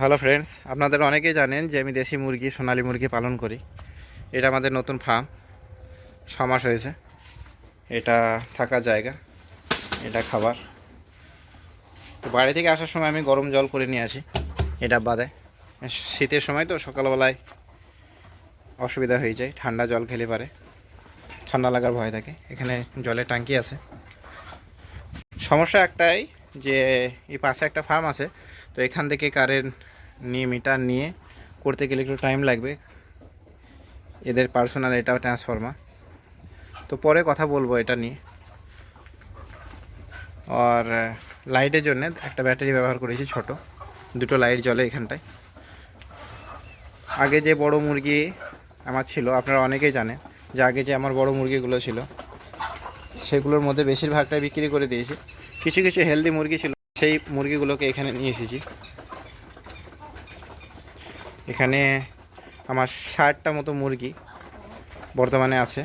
Hello friends, আপনাদের অনেকেই জানেন যে আমি দেশি মুরগি সোনালী মুরগি পালন করি। এটা আমাদের নতুন ফার্ম, 6 মাস হয়েছে। এটা থাকার জায়গা, এটা খাবার। তো বাড়ি থেকে আসার সময় আমি গরম জল করে নিয়ে আসি এটা বাদে। শীতের সময় তো সকালবেলায় অসুবিধা হয়ে যায়, ঠান্ডা জল খেলে পারে ঠান্ডা লাগার ভয় থাকে। এখানে জলের ট্যাঙ্কি আছে। সমস্যা একটাই যে এই পাশে একটা ফার্ম আছে, তো এখান থেকে কারেন্ট নিয়ে মিটার নিয়ে করতে গেলে একটু টাইম লাগবে। এদের পার্সোনাল এটা ট্রান্সফর্মার, তো পরে কথা বলবো এটা নিয়ে। আর লাইটের জন্য একটা ব্যাটারি ব্যবহার করেছি, ছোট দুটো লাইট জ্বলে এখানটায়। আগে যে বড় মুরগি আমার ছিল, আপনারা অনেকেই জানেন যে আগে যে আমার বড় মুরগিগুলো ছিল সেগুলোর মধ্যে বেশিরভাগটাই বিক্রি করে দিয়েছি। কিছু কিছু হেলদি মুরগি ছিল, সেই মুরগিগুলোকে এখানে নিয়ে এসেছি। এখানে আমার 60টা মতো মুরগি বর্তমানে আছে।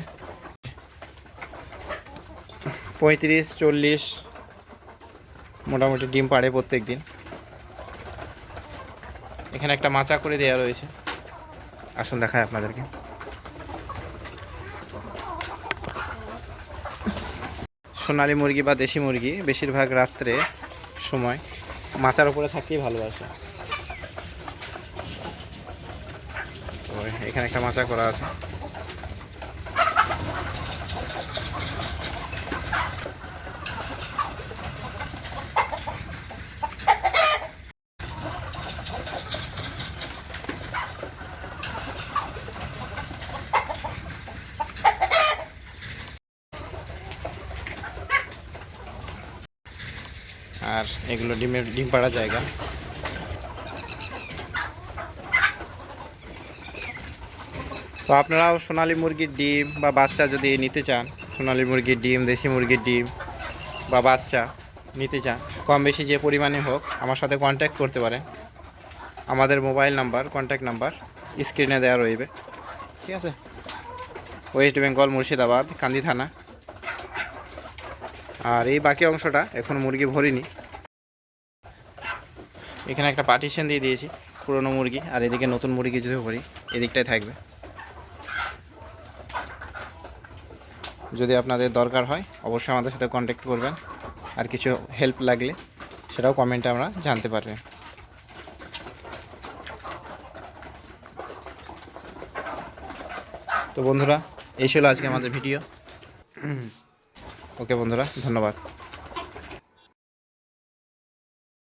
35-40 মোটামুটি ডিম পাড়ে প্রত্যেক দিন। এখানে একটা মাচা করে দেওয়া রয়েছে, আসুন দেখায় আপনাদেরকে। সোনালী মুরগি বা দেশি মুরগি বেশিরভাগ রাত্রে সময় মাচার উপরে থাকতেই ভালোবাসে। তো এখানে একটা মাচা করা আছে। আর এগুলো ডিম পাড়ার জায়গা। তো আপনারাও সোনালী মুরগির ডিম বা বাচ্চা যদি নিতে চান, সোনালী মুরগির ডিম, দেশি মুরগির ডিম বা বাচ্চা নিতে চান, কম বেশি যে পরিমাণে হোক, আমার সাথে কন্ট্যাক্ট করতে পারেন। আমাদের মোবাইল নাম্বার, কন্ট্যাক্ট নাম্বার স্ক্রিনে দেওয়া রইবে, ঠিক আছে? ওয়েস্ট বেঙ্গল, মুর্শিদাবাদ, কান্দি থানা। আর এই বাকি অংশটা এখন মুরগি ভরিনি। এখানে একটা পার্টিশন দিয়ে দিয়েছি, পুরনো মুরগি আর এদিকে নতুন মুরগি যদি ভরি এদিকটাই থাকবে। যদি আপনাদের দরকার হয় অবশ্যই আমাদের সাথে কন্ট্যাক্ট করবেন। আর কিছু হেল্প লাগলে সেটাও কমেন্টে আমরা জানতে পারবেন। তো বন্ধুরা, এই ছিল আজকে আমাদের ভিডিও। ওকে বন্ধুরা, ধন্যবাদ।